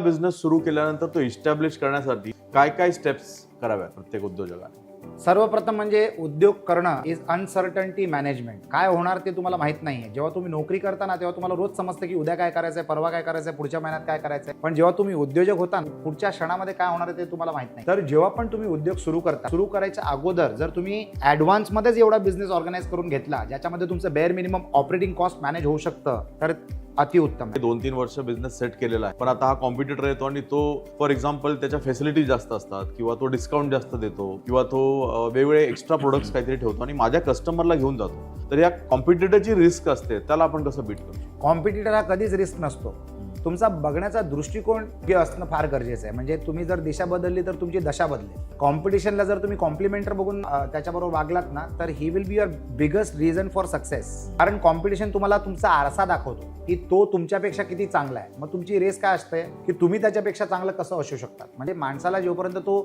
Business सुरू केल्यानंतर तो इस्टॅब्लिश करण्यासाठी काय काय स्टेप्स कराव्या प्रत्येक उद्योजकाने? सर्वप्रथम म्हणजे उद्योग करणं इज अनसर्टन्टी मॅनेजमेंट. काय होणार ते तुम्हाला माहित नाहीये. जेव्हा तुम्ही नोकरी करता ना तेव्हा तुम्हाला रोज समजतं की उद्या काय करायचंय, परवा काय करायचंय, पुढच्या महिन्यात काय करायचंय. पण जेव्हा तुम्ही उद्योजक होता पुढच्या क्षणामध्ये काय होणार आहे ते तुम्हाला माहित नाही. तर जेव्हा पण तुम्ही उद्योग सुरू करायच्या अगोदर जर तुम्ही ऍडव्हान्स मध्येच एवढा बिझनेस ऑर्गनाईज करून घेतला ज्याच्यामध्ये तुमचं bare minimum operating cost manage होऊ शकतं तर अतिउत्तम. 2-3 वर्ष बिझनेस सेट केलेला आहे, पण आता हा कॉम्पिटिटर येतो आणि तो फॉर एक्झाम्पल त्याच्या फॅसिलिटी जास्त असतात किंवा तो डिस्काउंट जास्त देतो किंवा तो वेगवेगळे एक्स्ट्रा प्रोडक्ट्स काहीतरी ठेवतो आणि माझ्या कस्टमरला घेऊन जातो. तर या कॉम्पिटिटरची रिस्क असते, त्याला आपण कसं बीट करू? कॉम्पिटिटर हा कधीच रिस्क नसतो. तुमचा बघण्याचा दृष्टिकोन असणं फार गरजेचं आहे. म्हणजे तुम्ही जर दिशा बदलली तर तुमची दशा बदलेल. कॉम्पिटिशनला जर तुम्ही कॉम्प्लिमेंटर बघून त्याच्याबरोबर वागलात ना तर he will be your biggest reason for success. कारण कॉम्पिटिशन तुम्हाला तुमचा आरसा दाखवतो की तो तुमच्यापेक्षा किती चांगला आहे. मग तुमची रेस काय असते की तुम्ही त्याच्यापेक्षा चांगलं कसं असू शकतात. म्हणजे माणसाला जोपर्यंत तो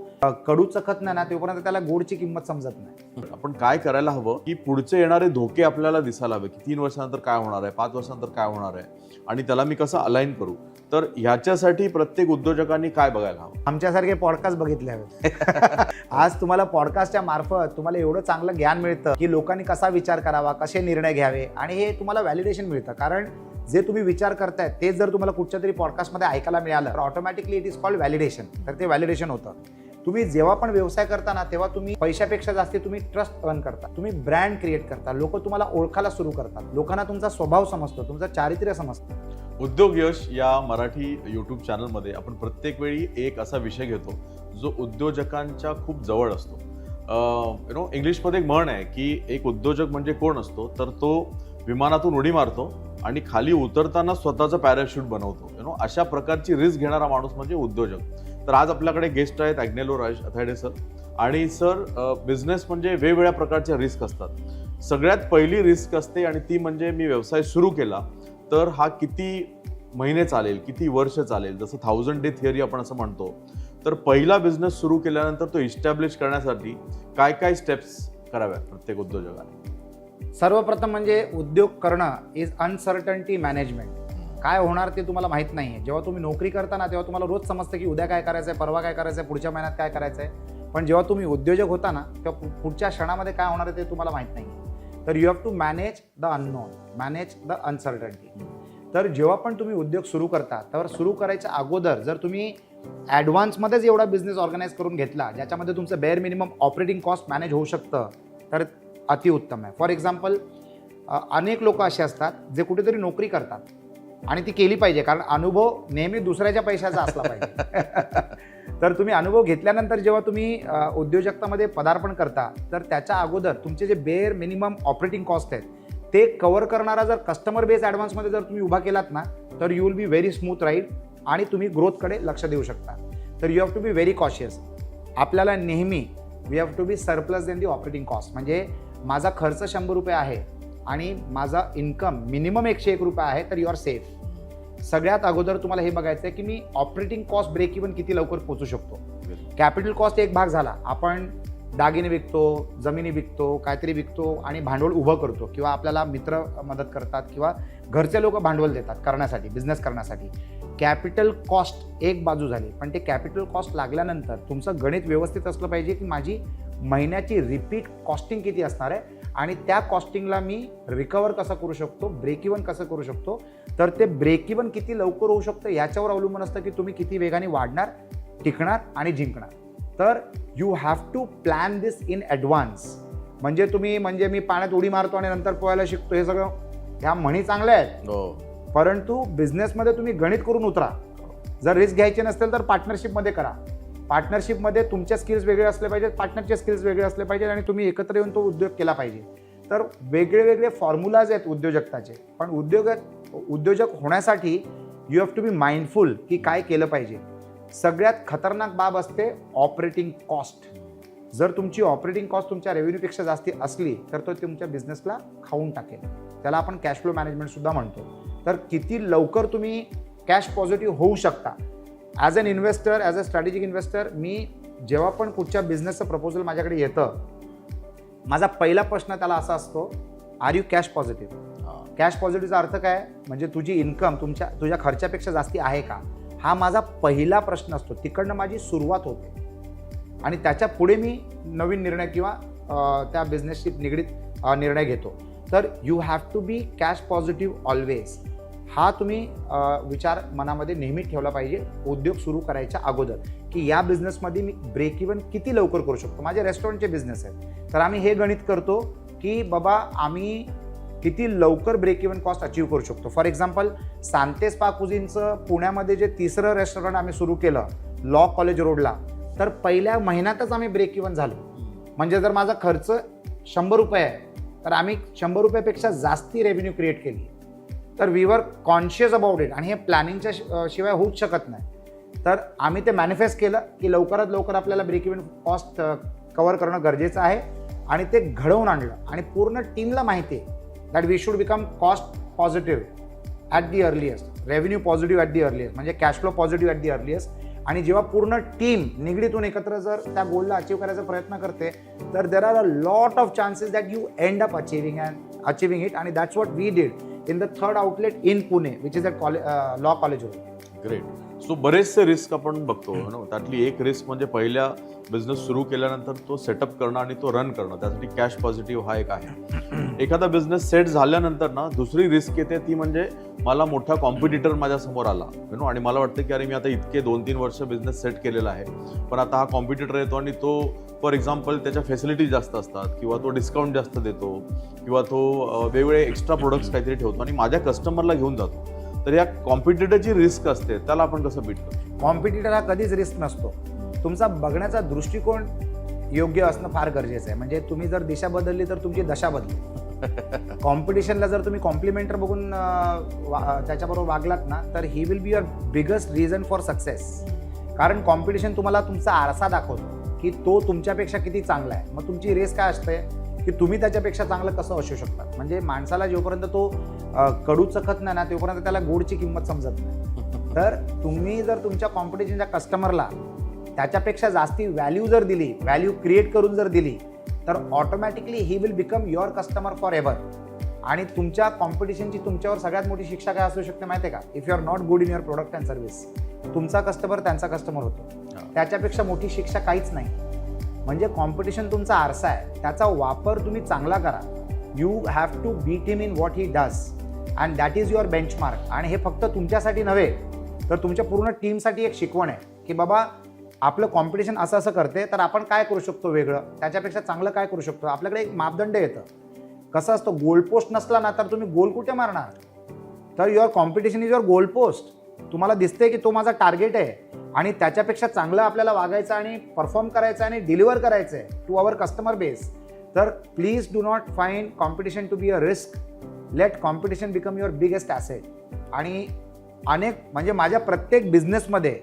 कडू चखत नाही ना तोपर्यंत त्याला गोडची किंमत समजत नाही. आपण काय करायला हवं की पुढचे येणारे धोके आपल्याला दिसायला हवे की 3 वर्षानंतर काय होणार आहे, 5 वर्षानंतर काय होणार आहे आणि त्याला मी कसं अलाइन करू. तर ह्याच्यासाठी प्रत्येक उद्योजकांनी काय बघायला हवं? आमच्यासारखे पॉडकास्ट बघितले हवे. आज तुम्हाला पॉडकास्टच्या मार्फत तुम्हाला एवढं चांगलं ज्ञान मिळतं की लोकांनी कसा विचार करावा, कसे निर्णय घ्यावे आणि हे तुम्हाला व्हॅलिडेशन मिळतं. कारण जे तुम्ही विचार करताय तेच जर तुम्हाला कुठच्या तरी पॉडकास्टमध्ये ऐकायला मिळालं तर automatically it is called validation. तर ते व्हॅलिडेशन होतं. तुम्ही जेव्हा पण व्यवसाय करता ना तेव्हा तुम्ही पैशापेक्षा जास्त तुम्ही ट्रस्ट अर्न करता, तुम्ही ब्रँड क्रिएट करता, लोक तुम्हाला ओळखायला सुरू करतात, लोकांना तुमचा स्वभाव समजतो, तुमचं चारित्र्य समजतं. उद्योग यश या मराठी यूट्यूब चॅनलमध्ये आपण प्रत्येक वेळी एक असा विषय घेतो जो उद्योजकांच्या खूप जवळ असतो. इंग्लिशमध्ये एक म्हण आहे की एक उद्योजक म्हणजे कोण असतो, तर तो विमानातून उडी मारतो आणि खाली उतरताना स्वतःचं पॅराशूट बनवतो. अशा प्रकारची रिस्क घेणारा माणूस म्हणजे उद्योजक. तर आज आपल्याकडे गेस्ट आहेत अग्नेलो राज अथाडे सर. आणि सर, बिझनेस म्हणजे वेगवेगळ्या प्रकारच्या रिस्क असतात. सगळ्यात पहिली रिस्क असते आणि ती म्हणजे मी व्यवसाय सुरू केला तर हा किती महिने चालेल, किती वर्ष चालेल, जसं 1000 डे थिअरी आपण असं म्हणतो. तर पहिला बिझनेस सुरू केल्यानंतर तो इस्टॅब्लिश करण्यासाठी काय काय स्टेप्स कराव्या प्रत्येक उद्योजकाने? सर्वप्रथम म्हणजे उद्योग करणं इज अनसर्टन्टी मॅनेजमेंट. काय होणार ते तुम्हाला माहित नाहीये. जेव्हा तुम्ही नोकरी करता ना तेव्हा तुम्हाला रोज समजतं की उद्या काय करायचंय, परवा काय करायचंय, पुढच्या महिन्यात काय करायचंय. पण जेव्हा तुम्ही उद्योजक होता ना तेव्हा पुढच्या क्षणामध्ये काय होणार आहे ते तुम्हाला माहित नाहीये. तर you have to manage the unknown, manage the uncertainty. तर जेव्हा पण तुम्ही उद्योग सुरू करता तर सुरू करायच्या अगोदर जर तुम्ही ॲडव्हान्समध्येच एवढा बिझनेस ऑर्गनाईज करून घेतला ज्याच्यामध्ये तुमचं bare minimum operating cost manage होऊ शकतं तर अतिउत्तम आहे. फॉर एक्झाम्पल, अनेक लोक असे असतात जे कुठेतरी नोकरी करतात आणि ती केली पाहिजे कारण अनुभव नेहमी दुसऱ्याच्या पैशाचा असला पाहिजे. तर तुम्ही अनुभव घेतल्यानंतर जेव्हा तुम्ही उद्योजकतामध्ये पदार्पण करता तर त्याच्या अगोदर तुमचे जे बेअर मिनिमम ऑपरेटिंग कॉस्ट आहेत ते कव्हर करणारा जर कस्टमर बेस ॲडव्हान्समध्ये जर तुम्ही उभा केलात ना तर you will be very smooth ride आणि तुम्ही ग्रोथकडे लक्ष देऊ शकता. तर you have to be very cautious. आपल्याला नेहमी we have to be surplus then the operating cost. म्हणजे माझा खर्च 100 रुपये आहे आणि माझा इन्कम मिनिमम 101 रुपये आहे तर यू आर सेफ. सगळ्यात अगोदर तुम्हाला हे बघायचं आहे की मी ऑपरेटिंग कॉस्ट ब्रेक इव्हन किती लवकर पोहोचू शकतो. कॅपिटल कॉस्ट एक भाग झाला. आपण दागिने विकतो, जमिनी विकतो, काहीतरी विकतो आणि भांडवल उभं करतो किंवा आपल्याला मित्र मदत करतात किंवा घरचे लोक भांडवल देतात करण्यासाठी, बिझनेस करण्यासाठी. कॅपिटल कॉस्ट एक बाजू झाली. पण ते कॅपिटल कॉस्ट लागल्यानंतर तुमचं गणित व्यवस्थित असलं पाहिजे की माझी महिन्याची रिपीट कॉस्टिंग किती असणार आहे आणि त्या कॉस्टिंगला मी रिकवर कसं करू शकतो, ब्रेक इव्हन कसं करू शकतो. तर ते ब्रेक इव्हन किती लवकर होऊ शकतं याच्यावर अवलंबून असतं की तुम्ही किती वेगाने वाढणार, टिकणार आणि जिंकणार. तर you have to plan this in advance. म्हणजे मी पाण्यात उडी मारतो आणि नंतर पोहायला शिकतो, हे सगळं ह्या म्हणी चांगल्या आहेत. परंतु बिझनेसमध्ये तुम्ही गणित करून उतरा. जर रिस्क घ्यायची नसेल तर पार्टनरशिपमध्ये करा. पार्टनरशिपमध्ये तुमच्या स्किल्स वेगळे असले पाहिजेत, पार्टनरचे स्किल्स वेगळे असले पाहिजेत आणि तुम्ही एकत्र येऊन तो उद्योग केला पाहिजे. तर वेगळे वेगळे फॉर्म्युलाज आहेत उद्योजकताचे. पण उद्योजक होण्यासाठी you have to be mindful की काय केलं पाहिजे. सगळ्यात खतरनाक बाब असते ऑपरेटिंग कॉस्ट. जर तुमची ऑपरेटिंग कॉस्ट तुमच्या रेव्हेन्यूपेक्षा जास्ती असली तर तो तुमच्या बिझनेसला खाऊन टाकेल. त्याला आपण कॅश फ्लो मॅनेजमेंट सुद्धा म्हणतो. तर किती लवकर तुम्ही कॅश पॉझिटिव्ह होऊ शकता. As an investor, as a strategic investor, मी जेव्हा पण कुठच्या बिझनेसचं प्रपोजल माझ्याकडे येतं माझा पहिला प्रश्न त्याला असा असतो, are you cash positive. Cash पॉझिटिव्हचा अर्थ काय? म्हणजे तुझी इन्कम तुझ्या खर्चापेक्षा जास्ती आहे का. हा माझा पहिला प्रश्न असतो. तिकडनं माझी सुरुवात होते आणि त्याच्या पुढे मी नवीन निर्णय किंवा त्या बिझनेसशी निगडीत निर्णय घेतो. तर you have to be cash positive always. हा तुम्ही विचार मनामध्ये नेहमी ठेवला पाहिजे उद्योग सुरू करायच्या अगोदर, की या बिझनेसमध्ये मी ब्रेक इव्हन किती लवकर करू शकतो. माझे रेस्टॉरंटचे बिझनेस आहेत, तर आम्ही हे गणित करतो की बाबा आम्ही किती लवकर ब्रेक इव्हन कॉस्ट अचीव करू शकतो. फॉर एक्झाम्पल, सांते स्पा कुझिनचं पुण्यामध्ये जे 3रं रेस्टॉरंट आम्ही सुरू केलं लॉ कॉलेज रोडला, तर पहिल्या महिन्यातच आम्ही ब्रेक इव्हन झालो. म्हणजे जर माझा खर्च 100 रुपये आहे, तर आम्ही 100 रुपयापेक्षा जास्ती रेव्हेन्यू क्रिएट केली. तर we were conscious about it, आणि हे प्लॅनिंगच्या शिवाय होऊच शकत नाही. तर आम्ही ते मॅनिफेस्ट केलं की लवकरात लवकर आपल्याला ब्रेक इव्हन कॉस्ट कव्हर करणं गरजेचं आहे, आणि ते घडवून आणलं. आणि पूर्ण टीमला माहिती आहे that we should become cost positive at the earliest, revenue positive at the earliest, म्हणजे cash flow positive at the earliest. आणि जेव्हा पूर्ण टीम निगडीतून एकत्र जर त्या गोलला अचीव करायचा प्रयत्न करते, तर there are a lot of chances that you end up achieving it. आणि that's what we did in the 3rd outlet in Pune, which is at law college road. Great. So बरेचसे risk आपण बघतो ना, त्यातली एक रिस्क म्हणजे पहिल्या business सुरू केल्यानंतर तो सेटअप करणं आणि तो रन करणं, त्यासाठी कॅश पॉझिटिव्ह हा एक आहे. एखादा बिझनेस सेट झाल्यानंतर ना दुसरी रिस्क येते, ती म्हणजे मला मोठा कॉम्पिटिटर माझ्या समोर आला आणि मला वाटतं की अरे मी आता इतके 2-3 वर्ष बिझनेस सेट केलेला आहे, पण आता हा कॉम्पिटिटर येतो आणि तो फॉर एक्झाम्पल त्याच्या फॅसिलिटीज जास्त असतात, किंवा तो डिस्काउंट जास्त देतो, किंवा तो वेगवेगळे एक्स्ट्रा प्रोडक्ट्स काहीतरी ठेवतो आणि माझ्या कस्टमरला घेऊन जातो. तर या कॉम्पिटिटरची रिस्क असते, त्याला आपण कसं बीट करतो? कॉम्पिटिटर हा कधीच रिस्क नसतो. तुमचा बघण्याचा दृष्टिकोन योग्य असणं फार गरजेचं आहे. म्हणजे तुम्ही जर दिशा बदलली तर तुमची दशा बदली. कॉम्पिटिशनला जर तुम्ही कॉम्प्लिमेंटर बघून त्याच्याबरोबर वागलात ना, तर he will be your biggest reason for success. कारण कॉम्पिटिशन तुम्हाला तुमचा आरसा दाखवतो की तो तुमच्यापेक्षा किती चांगला आहे. मग तुमची रेस काय असते की तुम्ही त्याच्यापेक्षा चांगलं कसं असू शकता. म्हणजे माणसाला जोपर्यंत तो कडू चखत नाही ना, तोपर्यंत त्याला गोडची किंमत समजत नाही. तर तुम्ही जर तुमच्या कॉम्पिटिशनच्या कस्टमरला त्याच्यापेक्षा जास्ती व्हॅल्यू जर दिली, व्हॅल्यू क्रिएट करून जर दिली, तर automatically he will become your customer for ever. आणि तुमच्या कॉम्पिटिशनची तुमच्यावर सगळ्यात मोठी शिक्षा काय असू शकते माहिती आहे का? If you are not good in your product and service, तुमचा कस्टमर त्यांचा कस्टमर होतो. त्याच्यापेक्षा मोठी शिक्षा काहीच नाही. म्हणजे कॉम्पिटिशन तुमचा आरसा आहे, त्याचा वापर तुम्ही चांगला करा. You have to beat him in what he does, and that is your benchmark. आणि हे फक्त तुमच्यासाठी नव्हे, तर तुमच्या पूर्ण टीमसाठी एक शिकवण आहे की बाबा आपलं कॉम्पिटिशन असं असं करते, तर आपण काय करू शकतो वेगळं, त्याच्यापेक्षा चांगलं काय करू शकतो. आपल्याकडे एक मापदंड येतं. कसं असतं, गोल पोस्ट नसला ना, तर तुम्ही गोल कुठे मारणार. तर your competition is your goal post. तुम्हाला दिसते की तो माझा टार्गेट आहे आणि त्याच्यापेक्षा चांगलं आपल्याला वागायचं आणि परफॉर्म करायचं आणि डिलिव्हर करायचं आहे टू अवर कस्टमर बेस. तर please do not find competition to be a risk. Let competition become your biggest asset. आणि म्हणजे माझ्या प्रत्येक बिझनेसमध्ये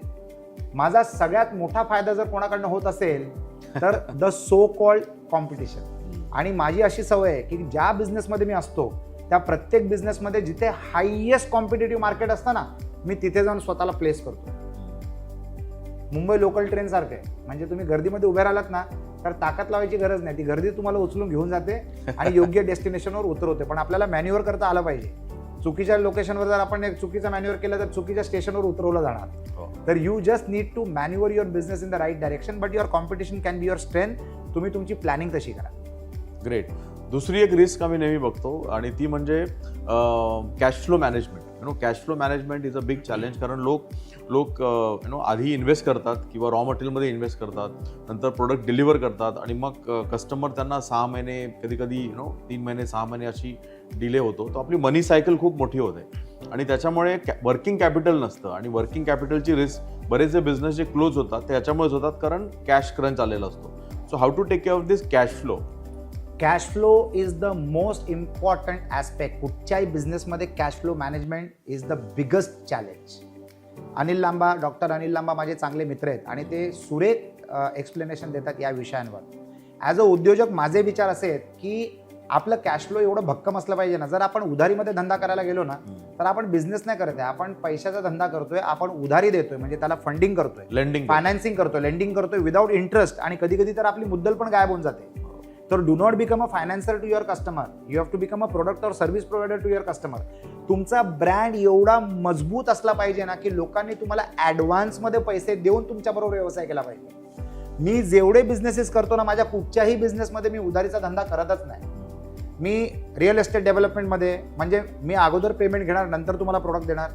माझा सगळ्यात मोठा फायदा जर कोणाकडनं होत असेल तर द सो कॉल्ड कॉम्पिटिशन. आणि माझी अशी सवय आहे की ज्या बिझनेसमध्ये मी असतो त्या प्रत्येक बिझनेसमध्ये जिथे हायेस्ट कॉम्पिटिटिव्ह मार्केट असतं ना, मी तिथे जाऊन स्वतःला प्लेस करतो. मुंबई लोकल ट्रेन सारखं आहे. म्हणजे तुम्ही गर्दीमध्ये उभे राहिलात ना, तर ताकद लावायची गरज नाही. ती गर्दी तुम्हाला उचलून घेऊन जाते आणि योग्य डेस्टिनेशनवर उतरवते. पण आपल्याला मॅन्युअर करता आलं पाहिजे. चुकीच्या लोकेशनवर जर आपण एक चुकीचा मॅन्युअर केलं तर चुकीच्या स्टेशनवर उतरवलं जाणार. तर you just need to manoeuvre your business in the right direction, but your competition can be your strength. तुम्ही तुमची प्लॅनिंग तशी करा. ग्रेट. दुसरी एक रिस्क आम्ही नेहमी बघतो आणि ती म्हणजे cash flow management. Cash flow management is a big challenge. कारण लोक आधी इन्व्हेस्ट करतात किंवा रॉ मटेरियलमध्ये इन्व्हेस्ट करतात, नंतर प्रोडक्ट डिलिव्हर करतात आणि मग कस्टमर त्यांना 6 महिने, कधी 3 महिने 6 महिने अशी डिले होतो. तर आपली मनी सायकल खूप मोठी होते आणि त्याच्यामुळे वर्किंग कॅपिटल नसतं. आणि वर्किंग कॅपिटलची रिस्क बरेचसे बिझनेस जे क्लोज होतात ते याच्यामुळेच होतात, कारण कॅश क्रंच आलेला असतो. So how to take care of this cash flow? Cash flow is the most important aspect. कुठच्याही बिझनेसमध्ये cash flow management is the biggest challenge. Doctor Anil Lamba माझे चांगले मित्र आहेत आणि ते सुरेख एक्सप्लेनेशन देतात या विषयांवर. ॲज अ उद्योजक माझे विचार असे आहेत की आपलं कॅश फ्लो एवढं भक्कम असलं पाहिजे ना. जर आपण उधारीमध्ये धंदा करायला गेलो ना, तर आपण बिझनेस नाही करत आहे, आपण पैशाचा धंदा करतोय. आपण उधारी देतोय, म्हणजे त्याला फंडिंग करतोय, लेंडिंग, फायनान्सिंग करतोय, लेंडिंग करतोय विदाऊट इंटरेस्ट. आणि कधी कधी तर आपली मुद्दल पण गायब होऊन जाते. तर do not become a financer to your customer, you have to become a product और service provider to your customer. तुमचा ब्रँड एवढा मजबूत असला पाहिजे ना की लोकांनी तुम्हाला ॲडव्हान्समध्ये पैसे देऊन तुमच्याबरोबर व्यवसाय केला पाहिजे. मी जेवढे बिझनेसेस करतो ना, माझ्या कुठच्याही बिझनेसमध्ये मी उधारीचा धंदा करतच नाही. मी रिअल एस्टेट डेव्हलपमेंटमध्ये म्हणजे मी अगोदर पेमेंट घेणार, नंतर तुम्हाला प्रोडक्ट देणार.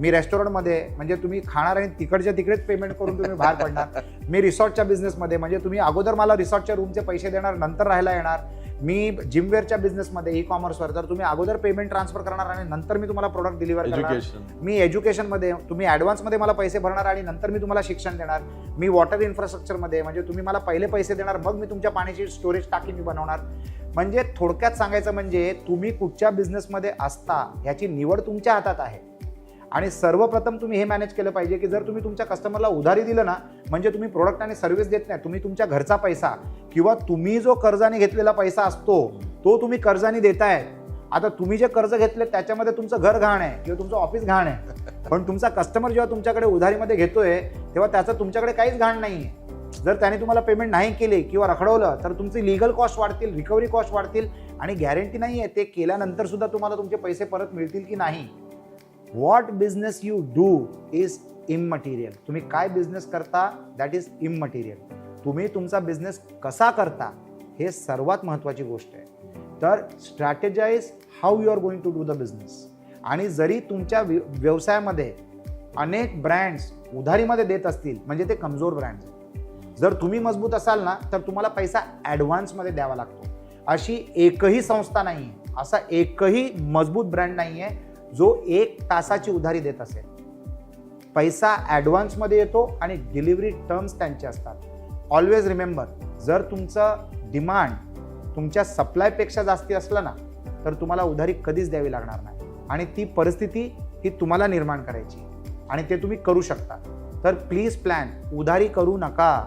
मी रेस्टॉरंटमध्ये म्हणजे तुम्ही खाणार आणि तिकडच्या तिकडेच पेमेंट करून तुम्ही बाहेर पडणार. मी रिसॉर्टच्या बिझनेसमध्ये म्हणजे तुम्ही अगोदर मला रिसॉर्टच्या रूमचे पैसे देणार, नंतर राहायला येणार. मी जिमवेअरच्या बिझनेसमध्ये ई कॉमर्सवर तर तुम्ही अगोदर पेमेंट ट्रान्सफर करणार आणि नंतर मी तुम्हाला प्रोडक्ट डिलिव्हर करणार. मी एज्युकेशनमध्ये तुम्ही ॲडव्हान्समध्ये मला पैसे भरणार आणि नंतर मी तुम्हाला शिक्षण देणार. मी वॉटर इन्फ्रास्ट्रक्चरमध्ये म्हणजे तुम्ही मला पहिले पैसे देणार, मग मी तुमच्या पाण्याची स्टोरेज टाकी मी बनवणार. म्हणजे थोडक्यात सांगायचं म्हणजे तुम्ही कुठच्या बिझनेसमध्ये असता ह्याची निवड तुमच्या हातात आहे. आणि सर्वप्रथम तुम्ही हे मॅनेज केलं पाहिजे की जर तुम्ही तुमच्या कस्टमरला उधारी दिलं ना, म्हणजे तुम्ही प्रोडक्ट आणि सर्व्हिस देत नाही, तुम्ही तुमच्या घरचा पैसा किंवा तुम्ही जो कर्जाने घेतलेला पैसा असतो तो तुम्ही कर्जाने देताय. आता तुम्ही जे कर्ज घेतले त्याच्यामध्ये तुमचं घर घाण आहे किंवा तुमचं ऑफिस घाण आहे, पण तुमचा कस्टमर जेव्हा तुमच्याकडे उधारीमध्ये घेतोय तेव्हा त्याचं तुमच्याकडे काहीच घाण नाही आहे. जर त्याने तुम्हाला पेमेंट नाही केले किंवा रखडवलं तर तुमची लिगल कॉस्ट वाढतील, रिकव्हरी कॉस्ट वाढतील आणि गॅरंटी नाही आहे ते केल्यानंतर सुद्धा तुम्हाला तुमचे पैसे परत मिळतील की नाही. What business you do is immaterial. तुम्ही काय बिझनेस करता दॅट इज इममटेरियल. तुम्ही तुमचा बिझनेस कसा करता हे सर्वात महत्त्वाची गोष्ट आहे. तर strategize how you are going to do the business. आणि जरी तुमच्या व्यवसायामध्ये अनेक ब्रँड्स उधारीमध्ये देत असतील म्हणजे ते कमजोर ब्रँड्स आहेत. जर तुम्ही मजबूत असाल ना तर तुम्हाला पैसा ॲडव्हान्समध्ये द्यावा लागतो. अशी एकही संस्था नाही आहे, असा एकही मजबूत ब्रँड नाही आहे जो 1 तासाची उधारी देत असेल. पैसा ॲडव्हान्समध्ये येतो आणि डिलिव्हरी टर्म्स त्यांचे असतात. ऑलवेज रिमेंबर, जर तुमचं डिमांड तुमच्या सप्लायपेक्षा जास्ती असलं ना तर तुम्हाला उधारी कधीच द्यावी लागणार नाही आणि ती परिस्थिती ही तुम्हाला निर्माण करायची आणि ते तुम्ही करू शकता. तर प्लीज प्लॅन, उधारी करू नका.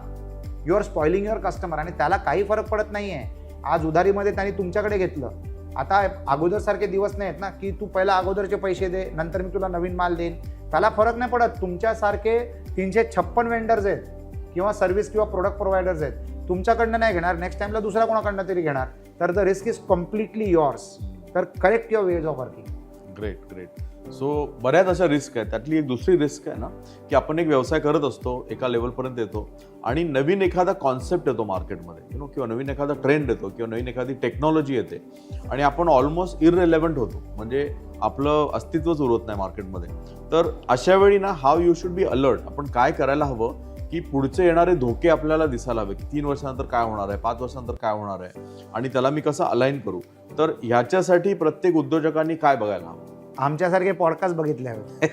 You are spoiling your customer आणि त्याला काही फरक पडत नाही आहे. आज उधारीमध्ये त्यांनी तुमच्याकडे घेतलं, आता अगोदरसारखे दिवस नाहीत ना की तू पहिला अगोदरचे पैसे दे नंतर मी तुला नवीन माल देईन. त्याला फरक नाही पडत. तुमच्यासारखे 356 वेंडर्स आहेत किंवा सर्व्हिस किंवा प्रोडक्ट प्रोव्हायडर्स आहेत. तुमच्याकडनं नाही घेणार, नेक्स्ट टाइमला दुसऱ्या कोणाकडनं तरी घेणार. तर the risk is completely yours. तर correct your ways of working. Great great. So बऱ्याच अशा रिस्क आहेत. त्यातली एक दुसरी रिस्क आहे ना की आपण एक व्यवसाय करत असतो, एका लेवलपर्यंत येतो आणि नवीन एखादा कॉन्सेप्ट येतो मार्केटमध्ये किंवा नवीन एखादा ट्रेंड येतो किंवा नवीन एखादी टेक्नॉलॉजी येते आणि आपण ऑलमोस्ट इररिलेव्हंट होतो, म्हणजे आपलं अस्तित्वच उरत नाही मार्केटमध्ये. तर अशा वेळी ना how you should be alert. आपण काय करायला हवं की पुढचे येणारे धोके आपल्याला दिसायला हवे की 3 वर्षानंतर काय होणार आहे, 5 वर्षानंतर काय होणार आहे आणि त्याला मी कसं अलाइन करू. तर ह्याच्यासाठी प्रत्येक उद्योजकांनी काय बघायला हवं? आमच्यासारखे पॉडकास्ट बघितले हवे.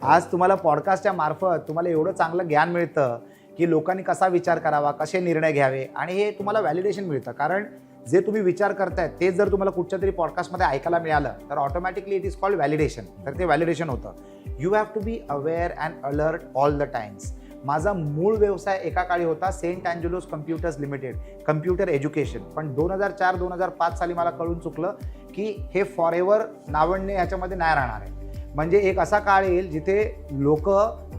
आज तुम्हाला पॉडकास्टच्या मार्फत तुम्हाला एवढं चांगलं ज्ञान मिळतं की लोकांनी कसा विचार करावा, कसे निर्णय घ्यावे आणि हे तुम्हाला व्हॅलिडेशन मिळतं. कारण जे तुम्ही विचार करताय तेच जर तुम्हाला कुठच्या तरी पॉडकास्टमध्ये ऐकायला मिळालं तर automatically it is called validation. तर ते व्हॅलिडेशन होतं. You have to be aware and alert all the times. माझा मूळ व्यवसाय एका काळी होता Saint Angelos computers limited, computer education. पण 2004-2005 साली मला कळून चुकलं की हे फॉर एव्हर नावडणे ह्याच्यामध्ये नाही राहणार आहे. म्हणजे एक असा काळ येईल जिथे लोक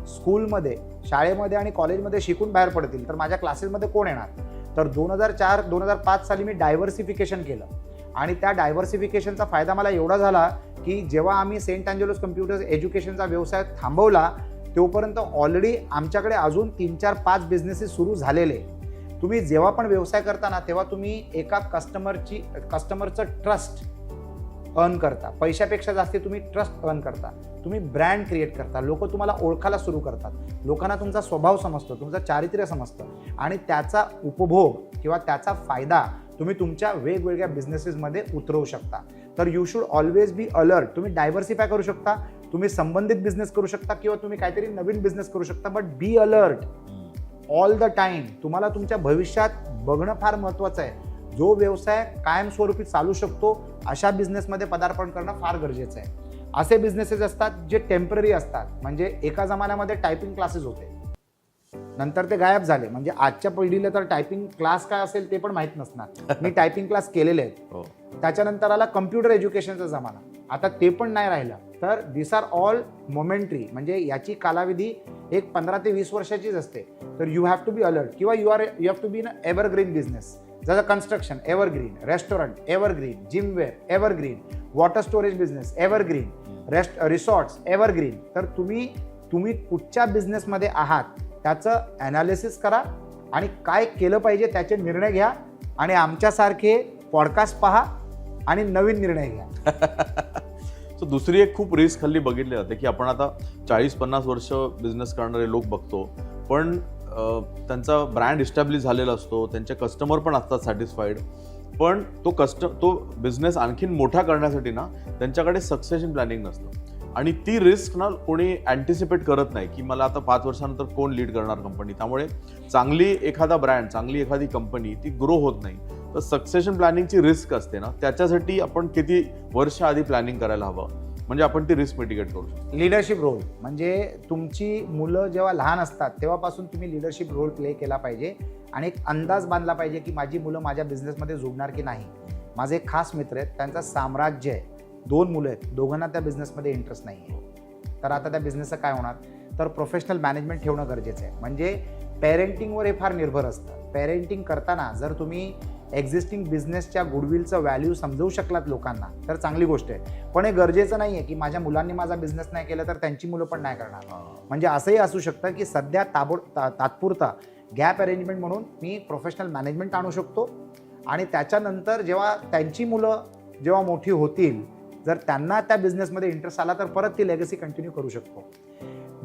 स्कूलमध्ये, शाळेमध्ये आणि कॉलेजमध्ये शिकून बाहेर पडतील, तर माझ्या क्लासेसमध्ये कोण येणार. तर 2004-2005 साली मी डायव्हर्सिफिकेशन केलं आणि त्या डायव्हर्सिफिकेशनचा फायदा मला एवढा झाला की जेव्हा आम्ही सेंट अँजेलोस कम्प्युटर्स एज्युकेशनचा व्यवसाय थांबवला तोपर्यंत ऑलरेडी आमच्याकडे अजून 3-4-5 बिझनेसेस सुरू झालेले. तुम्ही जेव्हा पण व्यवसाय करता ना तेव्हा तुम्ही एका कस्टमरचं ट्रस्ट अर्न करता. पैशापेक्षा जास्ती तुम्ही ट्रस्ट अर्न करता. तुम्ही ब्रँड क्रिएट करता. लोक तुम्हाला ओळखायला सुरू करतात. लोकांना तुमचा स्वभाव समजतो, तुमचं चारित्र्य समजतं आणि त्याचा उपभोग किंवा त्याचा फायदा तुम्ही तुमच्या वेगवेगळ्या बिझनेसेसमध्ये उतरवू शकता. तर you should always be alert. तुम्ही डायव्हर्सिफाय करू शकता, तुम्ही संबंधित बिझनेस करू शकता किंवा तुम्ही काहीतरी नवीन बिझनेस करू शकता, but be alert all the time. तुम्हाला तुमच्या भविष्यात बघणं फार महत्त्वाचं आहे. जो व्यवसाय कायमस्वरूपी चालू शकतो अशा बिझनेसमध्ये पदार्पण करणं फार गरजेचं आहे. असे बिझनेसेस असतात जे टेम्पररी असतात. म्हणजे एका जमान्यामध्ये टायपिंग क्लासेस होते, नंतर ते गायब झाले. म्हणजे आजच्या पिढीला तर टायपिंग क्लास काय असेल ते पण माहीत नसणार. मी टायपिंग क्लास केलेले आहेत. त्याच्यानंतर आला कम्प्युटर एज्युकेशनचा जमाना, आता ते पण नाही राहिलं. तर दिस आर ऑल मोमेंटरी. म्हणजे याची कालावधी एक 15 ते 20 वर्षाचीच असते. तर you have to be alert, किंवा you have to be in evergreen business, जसं construction evergreen, restaurant evergreen, gymwear evergreen, water storage business evergreen, resorts evergreen. तर तुम्ही कुठच्या बिझनेसमध्ये आहात त्याचं ॲनालिसिस करा आणि काय केलं पाहिजे त्याचे निर्णय घ्या, आणि आमच्यासारखे पॉडकास्ट पहा आणि नवीन निर्णय घ्या. सो दुसरी एक खूप रिस्क हल्ली बघितली जाते की आपण आता 40-50 वर्ष बिझनेस करणारे लोक बघतो, पण त्यांचा ब्रँड इस्टॅब्लिश झालेला असतो, त्यांचे कस्टमर पण असतात सॅटिस्फाईड, पण तो बिझनेस आणखीन मोठा करण्यासाठी ना त्यांच्याकडे सक्सेशन प्लॅनिंग नसतं, आणि ती रिस्क ना कोणी अँटिसिपेट करत नाही की मला आता 5 वर्षानंतर कोण लीड करणार कंपनी. त्यामुळे चांगली एखादा ब्रँड, चांगली एखादी कंपनी ती ग्रो होत नाही. तर सक्सेशन प्लॅनिंगची रिस्क असते ना, त्याच्यासाठी आपण किती वर्ष आधी प्लॅनिंग करायला हवं, म्हणजे आपण ती रिस्क मिटिगेट करू शकतो. लिडरशिप रोल म्हणजे तुमची मुलं जेव्हा लहान असतात तेव्हापासून तुम्ही लिडरशिप रोल प्ले केला पाहिजे आणि एक अंदाज बांधला पाहिजे की माझी मुलं माझ्या बिझनेसमध्ये जोडणार की नाही. माझे एक खास मित्र आहेत, त्यांचं साम्राज्य आहे, 2 मुलं आहेत, दोघांना त्या बिझनेसमध्ये इंटरेस्ट नाही आहे. तर आता त्या बिझनेसचं काय होणार, तर प्रोफेशनल मॅनेजमेंट ठेवणं गरजेचं आहे. म्हणजे पेरेंटिंगवर हे फार निर्भर असतं. पेरेंटिंग करताना जर तुम्ही एक्झिस्टिंग बिझनेसच्या गुडविलचं व्हॅल्यू समजवू शकलात लोकांना तर चांगली गोष्ट आहे, पण हे गरजेचं नाही आहे की माझ्या मुलांनी माझा बिझनेस नाही केला तर त्यांची मुलं पण नाही करणार. म्हणजे असंही असू शकतं की सध्या तात्पुरता गॅप अरेंजमेंट म्हणून मी प्रोफेशनल मॅनेजमेंट आणू शकतो, आणि त्याच्यानंतर जेव्हा त्यांची मुलं जेव्हा मोठी होतील, जर त्यांना त्या बिझनेसमध्ये इंटरेस्ट आला तर परत ती लेगसी कंटिन्यू करू शकतो.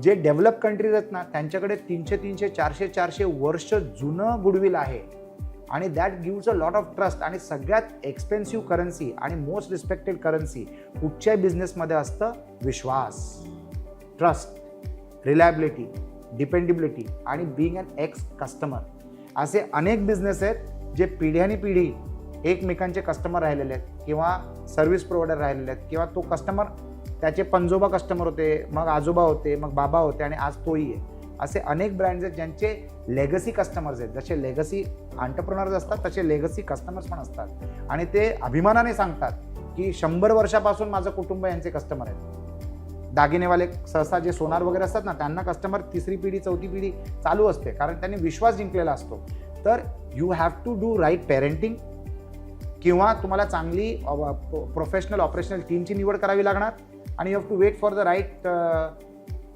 जे डेव्हलप कंट्रीज आहेत ना त्यांच्याकडे 300, 400 वर्ष जुनं गुडविल आहे, आणि that gives a lot of trust. आणि सगळ्यात एक्सपेन्सिव्ह करन्सी आणि मोस्ट रिस्पेक्टेड करन्सी कुठच्याही बिझनेसमध्ये असतं विश्वास, ट्रस्ट, रिलायबिलिटी, डिपेंडेबिलिटी आणि बिईंग अन एक्स कस्टमर. असे अनेक बिझनेस आहेत जे पिढ्यानी एकमेकांचे कस्टमर राहिलेले आहेत किंवा सर्व्हिस प्रोव्हायडर राहिलेले आहेत, किंवा तो कस्टमर त्याचे पंजोबा कस्टमर होते, मग आजोबा होते, मग बाबा होते, आणि आज तोही आहे. असे अनेक ब्रँड्स आहेत ज्यांचे लेगसी कस्टमर्स आहेत. जसे लेगसी एंटरप्रेन्योर्स असतात तसे लेगसी कस्टमर्स पण असतात, आणि ते अभिमानाने सांगतात की 100 वर्षापासून माझं कुटुंब यांचे कस्टमर आहेत. दागिनेवाले सहसा जे सोनार वगैरे असतात ना त्यांना कस्टमर 3री पिढी 4थी पिढी चालू असते, कारण त्यांनी विश्वास जिंकलेला असतो. तर you have to do right parenting, किंवा तुम्हाला चांगली प्रोफेशनल ऑपरेशनल टीमची निवड करावी लागणार, आणि you have to wait for the right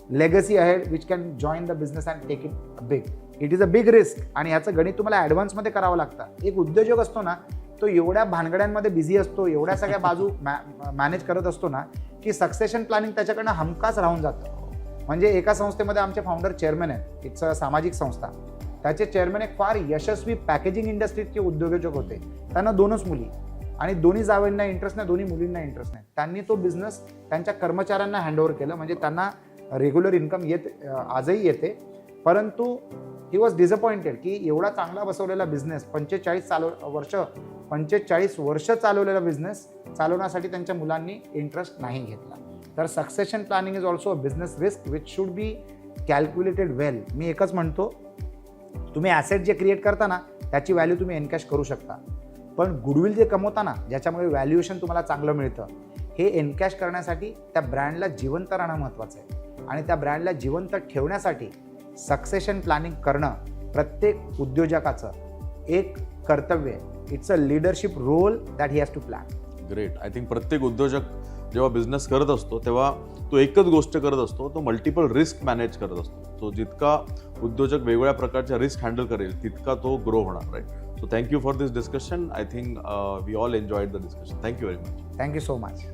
legacy ahead which can join the business and take it big. It is a big risk, आणि ह्याचं गणित तुम्हाला ॲडव्हान्समध्ये करावं लागतं. एक उद्योजक असतो ना तो एवढ्या भानगड्यांमध्ये बिझी असतो, एवढ्या सगळ्या बाजू मॅनेज करत असतो ना की सक्सेशन प्लॅनिंग त्याच्याकडनं हमखास राहून जातं. म्हणजे एका संस्थेमध्ये आमचे फाउंडर चेअरमॅन आहेत, इट्स अ सामाजिक संस्था. त्याचे चेअरमॅन एक फार यशस्वी पॅकेजिंग इंडस्ट्रीचे उद्योजक होते. त्यांना 2च मुली, आणि दोन्ही जावयांना इंटरेस्ट नाही, दोन्ही मुलींना इंटरेस्ट नाही. त्यांनी तो बिझनेस त्यांच्या कर्मचाऱ्यांना हँडओव्हर केलं, म्हणजे त्यांना रेग्युलर इन्कम आजही येते, परंतु ही वॉज डिसअपॉइंटेड की एवढा चांगला बसवलेला बिझनेस 45 वर्ष चालवलेला बिझनेस चालवण्यासाठी त्यांच्या मुलांनी इंटरेस्ट नाही घेतला. तर succession planning is also a business risk which should be calculated well. मी एकच म्हणतो, तुम्ही ॲसेट जे क्रिएट करता ना त्याची व्हॅल्यू तुम्ही एनकॅश करू शकता, पण गुडविल जे कमवता ना ज्याच्यामुळे व्हॅल्युएशन तुम्हाला चांगलं मिळतं, हे एनकॅश करण्यासाठी त्या ब्रँडला जिवंत राहणं महत्त्वाचं आहे. आणि त्या ब्रँडला जिवंत ठेवण्यासाठी सक्सेशन प्लॅनिंग करणं प्रत्येक उद्योजकाचं एक कर्तव्य आहे. It's a leadership role that he has to plan. Great. I think प्रत्येक उद्योजक जेव्हा बिझनेस करत असतो तेव्हा तो एकच गोष्ट करत असतो, तो मल्टिपल रिस्क मॅनेज करत असतो. तो जितका उद्योजक वेगवेगळ्या प्रकारच्या रिस्क हँडल करेल तितका तो ग्रो होणार. Right. So thank you for this discussion. I think we all enjoyed the discussion. Thank you very much. Thank you so much.